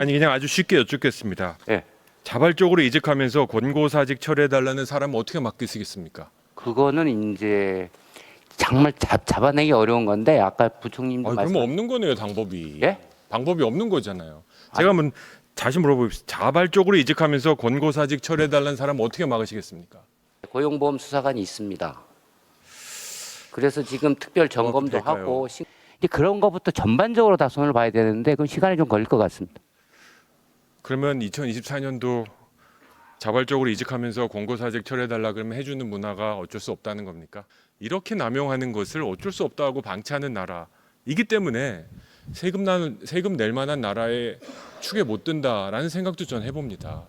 아니 그냥 아주 쉽게 여쭙겠습니다. 예. 자발적으로 이직하면서 권고사직 처리해달라는 사람은 어떻게 맡기시겠습니까? 그거는 이제 정말 잡아내기 어려운 건데 아까 부총님도 그러면 없는 거네요, 방법이. 예? 방법이 없는 거잖아요. 제가 한번 다시 물어보겠습니다. 자발적으로 이직하면서 권고사직 처리해달라는 사람은 어떻게 막으시겠습니까? 고용보험 수사관이 있습니다. 그래서 지금 특별 점검도 될까요? 하고 이제 그런 거부터 전반적으로 다 손을 봐야 되는데 그건 시간이 좀 걸릴 것 같습니다. 그러면 2024년도 자발적으로 이직하면서 권고사직 처리해달라 그러면 해주는 문화가 어쩔 수 없다는 겁니까? 이렇게 남용하는 것을 어쩔 수 없다고 방치하는 나라이기 때문에 세금 낼 만한 나라의 축에 못 든다라는 생각도 전 해봅니다.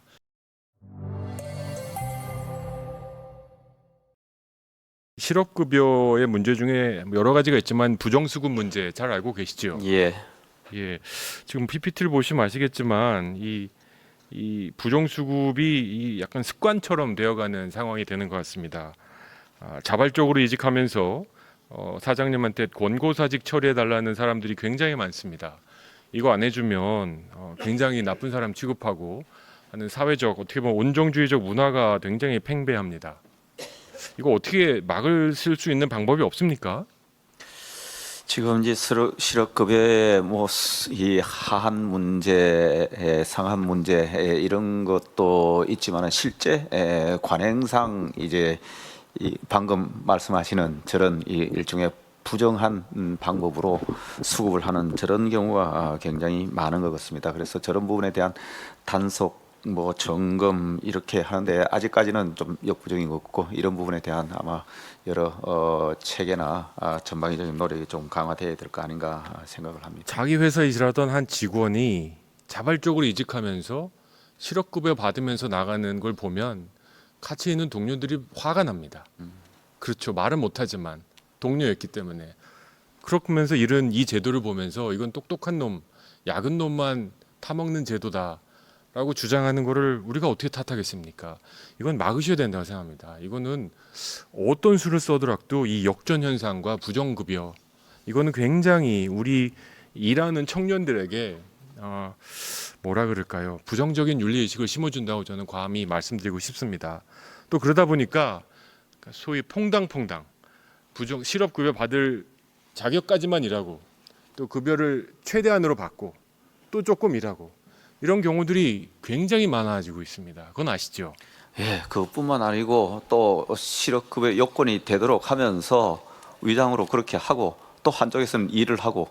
실업급여의 문제 중에 여러 가지가 있지만 부정수급 문제 잘 알고 계시죠? 예. 예, 지금 PPT를 보시면 아시겠지만 이 부정수급이 이 약간 습관처럼 되어가는 상황이 되는 것 같습니다. 자발적으로 이직하면서 사장님한테 권고사직 처리해달라는 사람들이 굉장히 많습니다. 이거 안 해주면 굉장히 나쁜 사람 취급하고 하는 사회적 어떻게 보면 온정주의적 문화가 굉장히 팽배합니다. 이거 어떻게 막을 수 있는 방법이 없습니까? 지금 이제 실업급여의 이 하한 문제, 상한 문제 이런 것도 있지만은 실제 관행상 이제 이 방금 말씀하시는 저런 이 일종의 부정한 방법으로 수급을 하는 저런 경우가 굉장히 많은 것 같습니다. 그래서 저런 부분에 대한 단속 점검 이렇게 하는데 아직까지는 좀 역부족인 것 같고 이런 부분에 대한 아마 여러 체계나 전방위적인 노력이 좀 강화돼야 될 거 아닌가 생각을 합니다. 자기 회사에 일하던 한 직원이 자발적으로 이직하면서 실업급여 받으면서 나가는 걸 보면 같이 있는 동료들이 화가 납니다. 그렇죠. 말은 못하지만 동료였기 때문에. 그러면서 이 제도를 보면서 이건 똑똑한 놈, 약은 놈만 타먹는 제도다 라고 주장하는 거를 우리가 어떻게 탓하겠습니까? 이건 막으셔야 된다고 생각합니다. 이거는 어떤 수를 써더라도 이 역전 현상과 부정급여 이거는 굉장히 우리 일하는 청년들에게 뭐라 그럴까요? 부정적인 윤리의식을 심어준다고 저는 감히 말씀드리고 싶습니다. 또 그러다 보니까 소위 퐁당퐁당 실업급여 받을 자격까지만 일하고 또 급여를 최대한으로 받고 또 조금 일하고 이런 경우들이 굉장히 많아지고 있습니다. 그건 아시죠? 예, 그것뿐만 아니고 또 실업급여 요건이 되도록 하면서 위장으로 그렇게 하고 또 한쪽에서는 일을 하고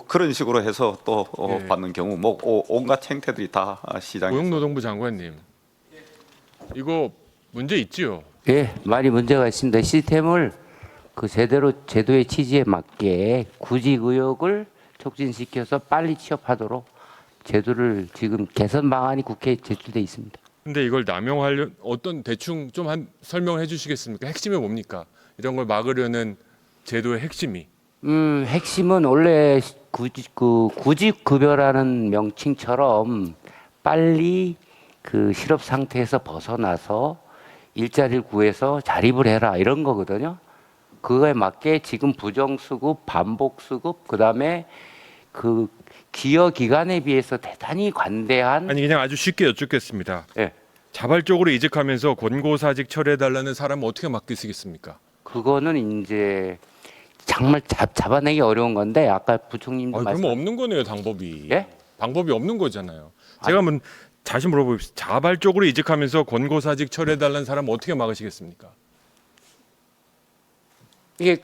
그런 식으로 해서 또 예. 받는 경우 온갖 행태들이 다 시장에 고용노동부 장관님, 이거 문제 있지요? 예, 많이 문제가 있습니다. 시스템을 그 제도의 취지에 맞게 구직 의욕을 촉진시켜서 빨리 취업하도록 제도를 지금 개선 방안이 국회에 제출돼 있습니다. 근데 이걸 어떤 대충 좀 설명해 주시겠습니까? 핵심이 뭡니까? 이런 걸 막으려는 제도의 핵심이. 핵심은 원래 구직 급여라는 명칭처럼 빨리 그 실업 상태에서 벗어나서 일자리를 구해서 자립을 해라 이런 거거든요. 그거에 맞게 지금 부정수급, 반복수급, 그다음에 그 기여 기간에 비해서 대단히 관대한 아니 그냥 아주 쉽게 여쭙겠습니다. 예. 자발적으로 이직하면서 권고사직 처리해달라는 사람은 어떻게 맡기시겠습니까? 그거는 이제 정말 잡아내기 어려운 건데 아까 부총님도 그러면 없는 거네요, 방법이. 예? 방법이 없는 거잖아요. 제가 한번 다시 물어보겠습니다. 자발적으로 이직하면서 권고사직 처리해달라는 사람은 어떻게 막으시겠습니까?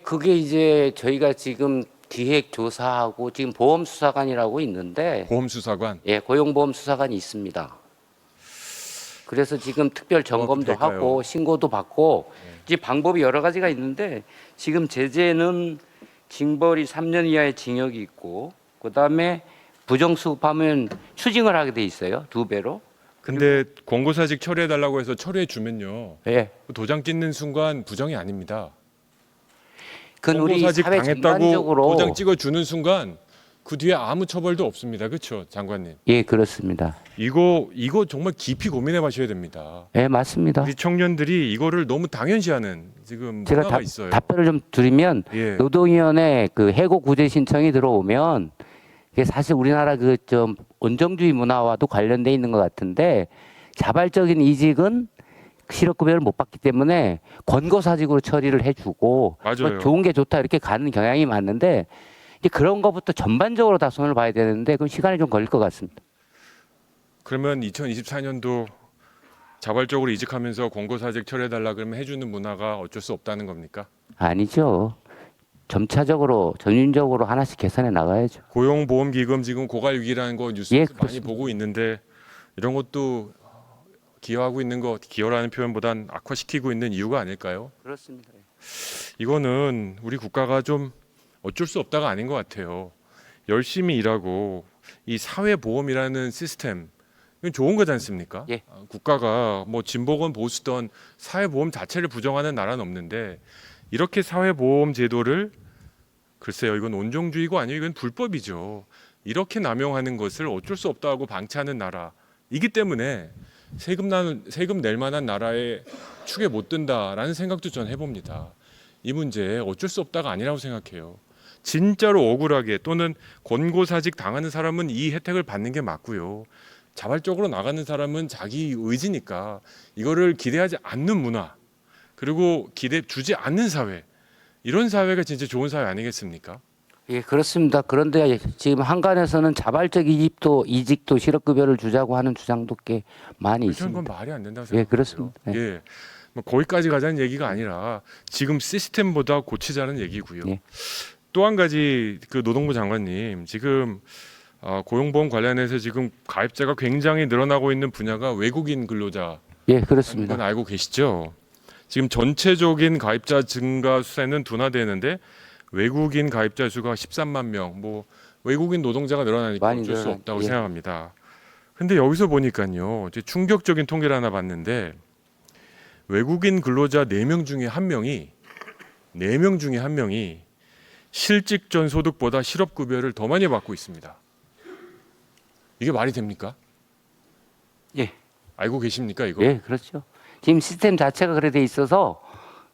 그게 이제 저희가 지금 기획 조사하고 지금 보험수사관이라고 있는데 보험수사관. 예, 고용보험수사관이 있습니다. 그래서 지금 특별 점검도 될까요? 하고 신고도 받고 이제 방법이 여러 가지가 있는데 지금 제재는 징벌이 3년 이하의 징역이 있고 그다음에 부정수급하면 추징을 하게 돼 있어요. 2배로. 근데 권고사직 처리해달라고 해서 처리해 주면요. 예. 도장 찍는 순간 부정이 아닙니다. 그건 우리 권고사직 사회 당했다고 전반적으로 도장 찍어주는 순간 그 뒤에 아무 처벌도 없습니다. 그렇죠, 장관님? 예, 그렇습니다. 이거 정말 깊이 고민해 봐셔야 됩니다. 예, 맞습니다. 우리 청년들이 이거를 너무 당연시하는 지금 제가 문화가 있어요. 답변을 좀 드리면 예. 노동위원회 그 해고 구제 신청이 들어오면 그게 사실 우리나라 그 좀 온정주의 문화와도 관련돼 있는 것 같은데 자발적인 이직은 실업급여를 못 받기 때문에 권고사직으로 처리를 해주고 맞아요. 뭐 좋은 게 좋다 이렇게 가는 경향이 많은데 이제 그런 것부터 전반적으로 다 손을 봐야 되는데 그 시간이 좀 걸릴 것 같습니다. 그러면 2024년도 자발적으로 이직하면서 권고사직 처리해달라 그러면 해주는 문화가 어쩔 수 없다는 겁니까? 아니죠. 점차적으로 전륜적으로 하나씩 개선해 나가야죠. 고용보험기금 지금 고갈 위기라는 거 뉴스에서 예, 많이 그렇습니다. 보고 있는데 이런 것도 기여하고 있는 거 기여라는 표현보단 악화시키고 있는 이유가 아닐까요? 그렇습니다. 이거는 우리 국가가 좀 어쩔 수 없다가 아닌 것 같아요. 열심히 일하고 이 사회보험이라는 시스템 이건 좋은 거지 않습니까? 예. 국가가 뭐 진보건 보수던 사회보험 자체를 부정하는 나라는 없는데 이렇게 사회보험 제도를 글쎄요 이건 온정주의고 아니고 이건 불법이죠. 이렇게 남용하는 것을 어쩔 수 없다고 방치하는 나라이기 때문에 세금 낼 만한 나라의 축에 못 든다라는 생각도 전 해봅니다. 이 문제 어쩔 수 없다가 아니라고 생각해요. 진짜로 억울하게 또는 권고사직 당하는 사람은 이 혜택을 받는 게 맞고요. 자발적으로 나가는 사람은 자기 의지니까 이거를 기대하지 않는 문화 그리고 기대 주지 않는 사회 이런 사회가 진짜 좋은 사회 아니겠습니까? 예, 그렇습니다. 그런데 지금 한간에서는 자발적 이직도 실업급여를 주자고 하는 주장도 꽤 많이 저는 있습니다. 그건 말이 안 된다고 예, 생각해요. 그렇습니다. 예. 예, 뭐 거기까지 가자는 얘기가 아니라 지금 시스템보다 고치자는 얘기고요. 예. 또 한 가지 그 노동부 장관님 지금 고용보험 관련해서 지금 가입자가 굉장히 늘어나고 있는 분야가 외국인 근로자 예, 그렇습니다. 건 알고 계시죠? 지금 전체적인 가입자 증가 수세는 둔화되는데 외국인 가입자 수가 13만 명, 뭐 외국인 노동자가 늘어나니까 많이 어쩔 수 늘어나- 없다고 예. 생각합니다. 근데 여기서 보니까요, 이제 충격적인 통계를 하나 봤는데 외국인 근로자 4명 중에 한 명이 실직 전 소득보다 실업급여를 더 많이 받고 있습니다. 이게 말이 됩니까? 예, 알고 계십니까 이거? 예, 그렇죠. 지금 시스템 자체가 그래 돼 있어서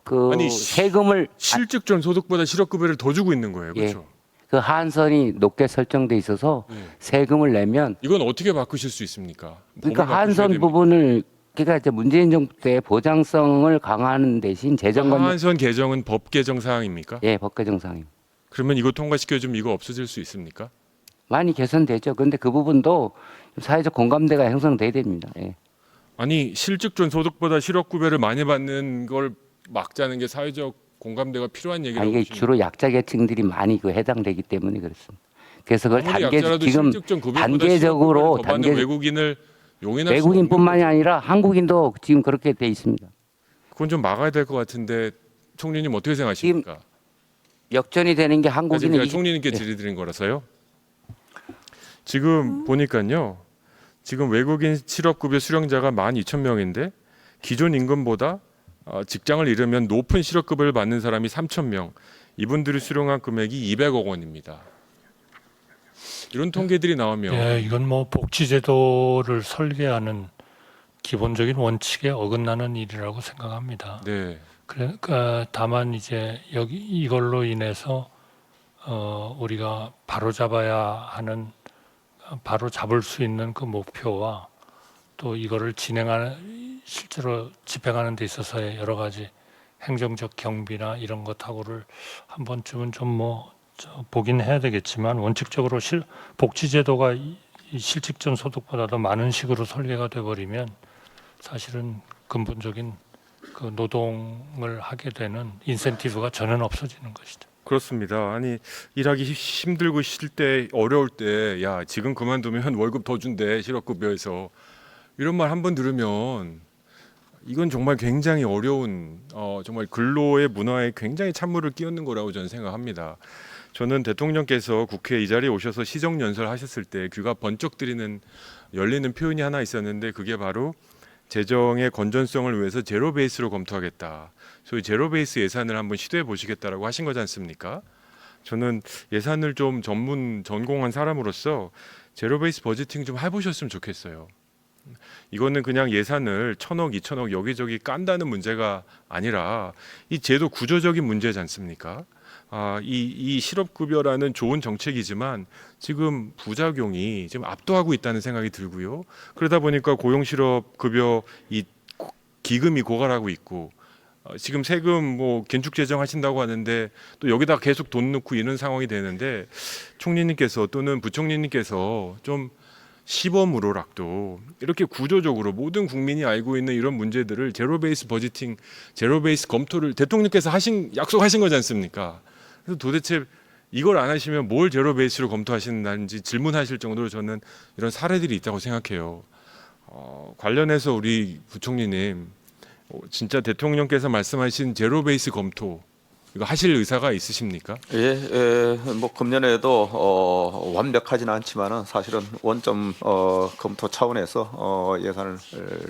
그 아니, 세금을 실직 전 소득보다 실업급여를 더 주고 있는 거예요, 예. 그렇죠? 그 하한선이 높게 설정돼 있어서 예. 세금을 내면 이건 어떻게 바꾸실 수 있습니까? 그러니까 법을 바꾸셔야 하한선 됩니까? 부분을 그러니까 이제 문재인 정부 때 보장성을 강화하는 대신 재정건 하한선 개정은 법 개정 사항입니까? 예, 법 개정상입니다. 그러면 이거 통과시켜주면 이거 없어질 수 있습니까? 많이 개선되죠. 그런데 그 부분도 사회적 공감대가 형성돼야 됩니다. 예. 아니 실직 전 소득보다 실업급여를 많이 받는 걸 막자는 게 사회적 공감대가 필요한 아, 얘기라고 이게 보시는 주로 약자 계층들이 많이 그 해당되기 때문에 그렇습니다. 그래서 그걸 아무리 약자라도 지금 실직 전 급여보다 단계적으로 실업급여를 더 받는 외국인을 용인할 수 없는 외국인뿐만이 거죠. 아니라 한국인도 지금 그렇게 돼 있습니다. 그건 좀 막아야 될 것 같은데 총리님 어떻게 생각하십니까? 역전이 되는 게 사실 한국인은 제가 총리님께 질의드린 거라서요. 지금 보니까요. 지금 외국인 실업급여 수령자가 12,000명인데 기존 임금보다 직장을 잃으면 높은 실업급여를 받는 사람이 3,000명. 이분들이 수령한 금액이 200억 원입니다. 이런 통계들이 나오면 예, 이건 뭐 복지제도를 설계하는 기본적인 원칙에 어긋나는 일이라고 생각합니다. 네. 그러니까 다만 이제 여기 이걸로 인해서 우리가 바로 잡아야 하는 바로 잡을 수 있는 그 목표와 또 이거를 진행하는 실제로 집행하는 데 있어서의 여러 가지 행정적 경비나 이런 것하고를 한 번쯤은 좀 뭐 보긴 해야 되겠지만 원칙적으로 복지제도가 이 실직전 소득보다 더 많은 식으로 설계가 돼 버리면 사실은 근본적인 그 노동을 하게 되는 인센티브가 전혀 없어지는 것이죠. 그렇습니다. 아니 일하기 힘들고 싫을 때 어려울 때 야 지금 그만두면 월급 더 준대 실업급여에서 이런 말 한 번 들으면 이건 정말 굉장히 어려운 정말 근로의 문화에 굉장히 찬물을 끼얹는 거라고 저는 생각합니다. 저는 대통령께서 국회에 이 자리에 오셔서 시정연설 하셨을 때 귀가 번쩍 들리는 열리는 표현이 하나 있었는데 그게 바로 재정의 건전성을 위해서 제로 베이스로 검토하겠다. 소위 제로 베이스 예산을 한번 시도해 보시겠다라고 하신 거지 않습니까? 저는 예산을 좀 전공한 사람으로서 제로 베이스 버제팅 좀 해보셨으면 좋겠어요. 이거는 그냥 예산을 1,000억, 2,000억 여기저기 깐다는 문제가 아니라 이 제도 구조적인 문제지 않습니까? 이 실업급여라는 좋은 정책이지만 지금 부작용이 지금 압도하고 있다는 생각이 들고요. 그러다 보니까 고용실업급여 이 기금이 고갈하고 있고 지금 세금 뭐 긴축 재정하신다고 하는데 또 여기다 계속 돈 넣고 이런 상황이 되는데 총리님께서 또는 부총리님께서 좀 시범으로라도 이렇게 구조적으로 모든 국민이 알고 있는 이런 문제들을 제로 베이스 버지팅, 제로 베이스 검토를 대통령께서 약속하신 거지 않습니까? 그래서 도대체 이걸 안 하시면 뭘 제로 베이스로 검토하시는지 질문하실 정도로 저는 이런 사례들이 있다고 생각해요. 관련해서 우리 부총리님 진짜 대통령께서 말씀하신 제로 베이스 검토 이거 하실 의사가 있으십니까? 뭐 금년에도 완벽하지는 않지만은 사실은 원점 검토 차원에서 예산을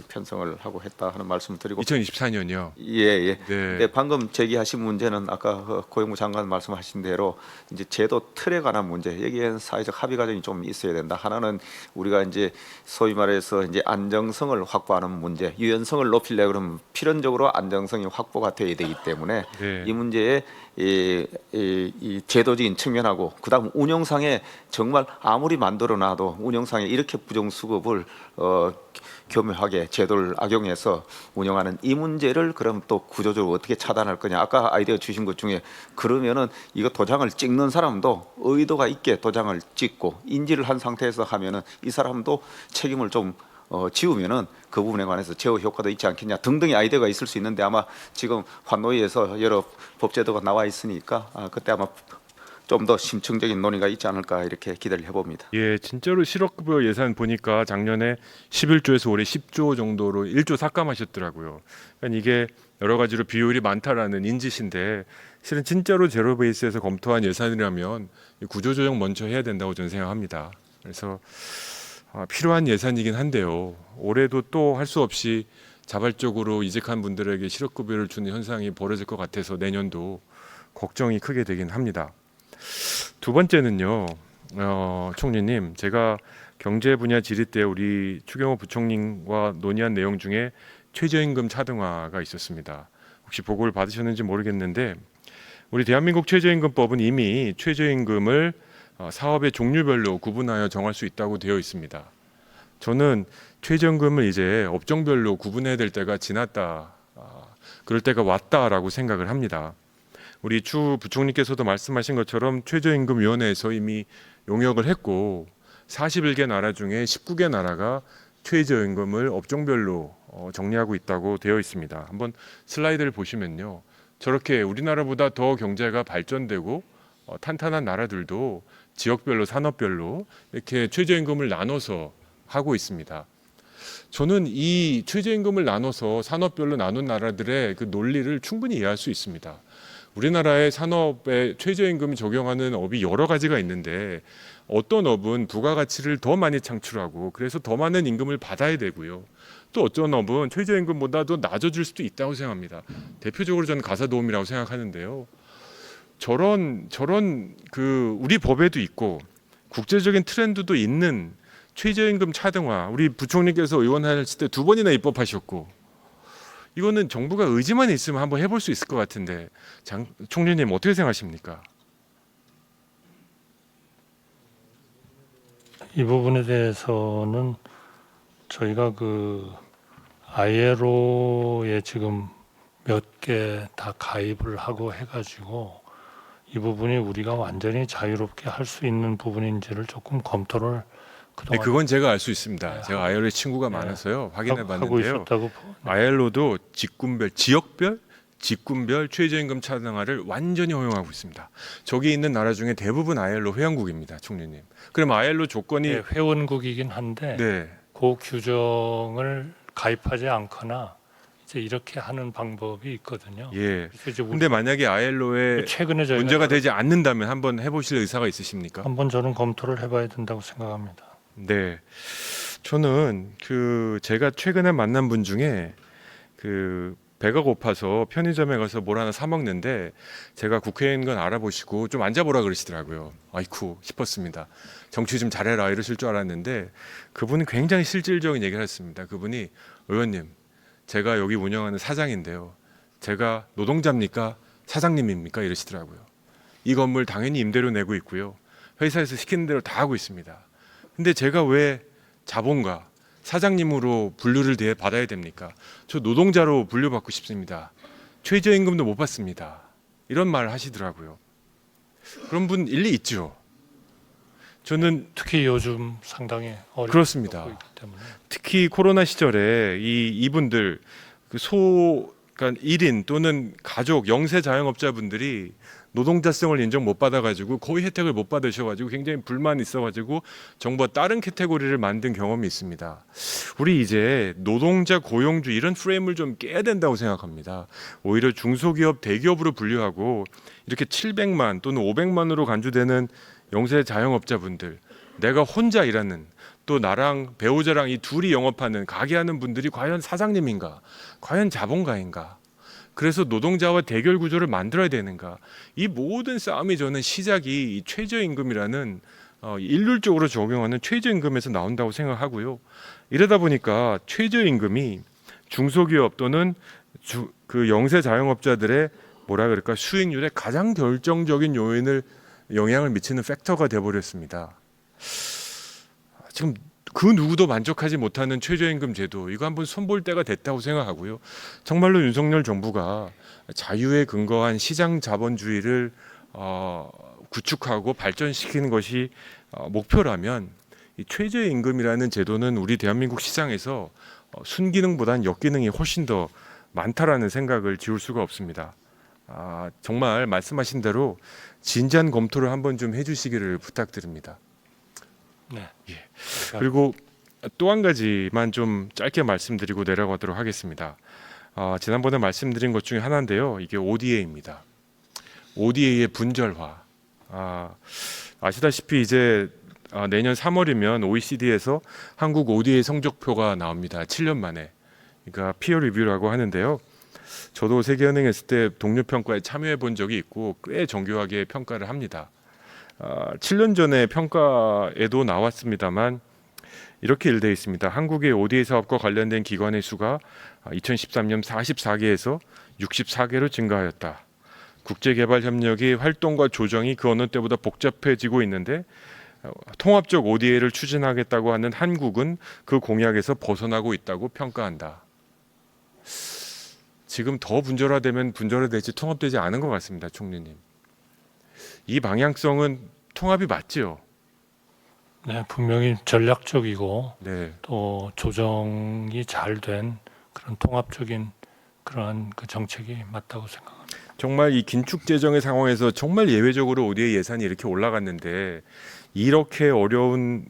편성을 하고 했다 하는 말씀을 드리고 2024년이요. 예. 네. 네, 방금 제기하신 문제는 아까 그 고용부 장관 말씀하신 대로 이제 제도 틀에 관한 문제, 여기에는 사회적 합의 과정이 좀 있어야 된다. 하나는 우리가 이제 소위 말해서 이제 안정성을 확보하는 문제, 유연성을 높이려고 그러면 필연적으로 안정성이 확보가 돼야 되기 때문에 네. 이 문제에 이 제도적인 측면하고 그다음 운영상에 정말 아무리 만들어놔도 운영상에 이렇게 부정수급을 교묘하게 제도를 악용해서 운영하는 이 문제를 그럼 또 구조적으로 어떻게 차단할 거냐. 아까 아이디어 주신 것 중에 그러면은 이거 도장을 찍는 사람도 의도가 있게 도장을 찍고 인지를 한 상태에서 하면은 이 사람도 책임을 좀 지우면은 그 부분에 관해서 제어 효과도 있지 않겠냐 등등의 아이디어가 있을 수 있는데 아마 지금 환노위에서 여러 법제도가 나와 있으니까 그때 아마 좀 더 심층적인 논의가 있지 않을까 이렇게 기대를 해봅니다. 예, 진짜로 실업급여 예산 보니까 작년에 11조에서 올해 10조 정도로 1조 삭감하셨더라고요. 그러니까 이게 여러 가지로 비율이 많다라는 인지신데 실은 진짜로 제로 베이스에서 검토한 예산이라면 구조조정 먼저 해야 된다고 저는 생각합니다. 그래서 필요한 예산이긴 한데요. 올해도 또 할 수 없이 자발적으로 이직한 분들에게 실업급여를 주는 현상이 벌어질 것 같아서 내년도 걱정이 크게 되긴 합니다. 두 번째는요, 총리님, 제가 경제 분야 질의 때 우리 추경호 부총리와 논의한 내용 중에 최저임금 차등화가 있었습니다. 혹시 보고를 받으셨는지 모르겠는데 우리 대한민국 최저임금법은 이미 최저임금을 사업의 종류별로 구분하여 정할 수 있다고 되어 있습니다. 저는 최저임금을 이제 업종별로 구분해야 될 때가 지났다, 그럴 때가 왔다라고 생각을 합니다. 우리 추 부총리께서도 말씀하신 것처럼 최저임금위원회에서 이미 용역을 했고 41개 나라 중에 19개 나라가 최저임금을 업종별로 정리하고 있다고 되어 있습니다. 한번 슬라이드를 보시면요. 저렇게 우리나라보다 더 경제가 발전되고 탄탄한 나라들도 지역별로 산업별로 이렇게 최저임금을 나눠서 하고 있습니다. 저는 이 최저임금을 나눠서 산업별로 나눈 나라들의 그 논리를 충분히 이해할 수 있습니다. 우리나라의 산업에 최저임금을 적용하는 업이 여러 가지가 있는데 어떤 업은 부가가치를 더 많이 창출하고 그래서 더 많은 임금을 받아야 되고요. 또 어떤 업은 최저임금보다 더 낮아질 수도 있다고 생각합니다. 대표적으로 저는 가사도우미라고 생각하는데요. 저런 그 우리 법에도 있고 국제적인 트렌드도 있는 최저임금 차등화, 우리 부총리께서 의원하실 때 2번이나 입법하셨고 이거는 정부가 의지만 있으면 한번 해볼 수 있을 것 같은데 총리님 어떻게 생각하십니까? 이 부분에 대해서는 저희가 그 ILO에 지금 몇 개 다 가입을 하고 해가지고 이 부분이 우리가 완전히 자유롭게 할 수 있는 부분인지를 조금 검토를 네, 그동안 그건 제가 알 수 있습니다. 네, 제가 ILO의 친구가 네, 많아서요. 확인해 하고 봤는데요. 있었다고 ILO도 직군별, 지역별, 직군별 최저임금 차등화를 완전히 허용하고 있습니다. 저기 있는 나라 중에 대부분 ILO 회원국입니다, 총리님. 그럼 ILO 조건이 네, 회원국이긴 한데 네, 그 규정을 가입하지 않거나 이제 이렇게 하는 방법이 있거든요. 예. 그래서 이제 근데 만약에 ILO에 최근에 저희가 문제가 되지 않는다면 한번 해보실 의사가 있으십니까? 한번 저는 검토를 해봐야 된다고 생각합니다. 네, 저는 제가 최근에 만난 분 중에 배가 고파서 편의점에 가서 뭘 하나 사 먹는데 제가 국회의원 건 알아보시고 좀 앉아보라 그러시더라고요. 아이쿠 싶었습니다. 정치 좀 잘해라 이러실 줄 알았는데 그분은 굉장히 실질적인 얘기를 했습니다. 그분이 의원님, 제가 여기 운영하는 사장인데요. 제가 노동자입니까? 사장님입니까? 이러시더라고요. 이 건물 당연히 임대료 내고 있고요. 회사에서 시키는 대로 다 하고 있습니다. 근데 제가 왜 자본가 사장님으로 분류를 받아야 됩니까? 저 노동자로 분류받고 싶습니다. 최저임금도 못 받습니다. 이런 말을 하시더라고요. 그런 분 일리 있죠. 저는 특히 요즘 상당히 어렵고 그렇습니다. 있기 때문에 특히 코로나 시절에 이분들 그러니까 1인 또는 가족 영세 자영업자분들이 노동자성을 인정 못 받아가지고 거의 혜택을 못 받으셔가지고 굉장히 불만이 있어가지고 정부가 다른 카테고리를 만든 경험이 있습니다. 우리 이제 노동자 고용주 이런 프레임을 좀 깨야 된다고 생각합니다. 오히려 중소기업 대기업으로 분류하고 이렇게 700만 또는 500만으로 간주되는 영세 자영업자분들, 내가 혼자 일하는 또 나랑 배우자랑 이 둘이 영업하는 가게 하는 분들이 과연 사장님인가, 과연 자본가인가, 그래서 노동자와 대결 구조를 만들어야 되는가, 이 모든 싸움이 저는 시작이 이 최저임금이라는 일률적으로 적용하는 최저임금에서 나온다고 생각하고요. 이러다 보니까 최저임금이 중소기업 또는 그 영세 자영업자들의 뭐라 그럴까 수익률에 가장 결정적인 영향을 미치는 팩터가 돼버렸습니다. 지금 그 누구도 만족하지 못하는 최저임금 제도, 이거 한번 손볼 때가 됐다고 생각하고요. 정말로 윤석열 정부가 자유에 근거한 시장 자본주의를 구축하고 발전시키는 것이 목표라면 이 최저임금이라는 제도는 우리 대한민국 시장에서 순기능보다는 역기능이 훨씬 더 많다라는 생각을 지울 수가 없습니다. 정말 말씀하신 대로 진지한 검토를 한번 좀 해주시기를 부탁드립니다. 네. 예. 그리고 또 한 가지만 좀 짧게 말씀드리고 내려가도록 하겠습니다. 지난번에 말씀드린 것 중에 하나인데요. 이게 ODA입니다. ODA의 분절화. 아시다시피 이제 내년 3월이면 OECD에서 한국 ODA 성적표가 나옵니다. 7년 만에. 그러니까 피어 리뷰라고 하는데요. 저도 세계은행 했을 때 동료 평가에 참여해 본 적이 있고 꽤 정교하게 평가를 합니다. 7년 전에 평가에도 나왔습니다만 이렇게 일되어 있습니다. 한국의 ODA 사업과 관련된 기관의 수가 2013년 44개에서 64개로 증가하였다. 국제개발협력의 활동과 조정이 그 어느 때보다 복잡해지고 있는데 통합적 ODA를 추진하겠다고 하는 한국은 그 공약에서 벗어나고 있다고 평가한다. 지금 더 분절화되면 분절화되지 통합되지 않은 것 같습니다, 총리님. 이 방향성은 통합이 맞지요? 네, 분명히 전략적이고 네. 또 조정이 잘 된 그런 통합적인 그러한 그 정책이 맞다고 생각합니다. 정말 이 긴축 재정의 상황에서 정말 예외적으로 ODA 예산이 이렇게 올라갔는데 이렇게 어려운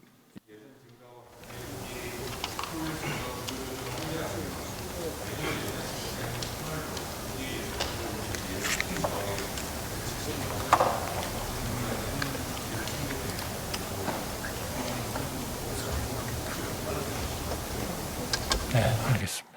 네, 알겠습니다.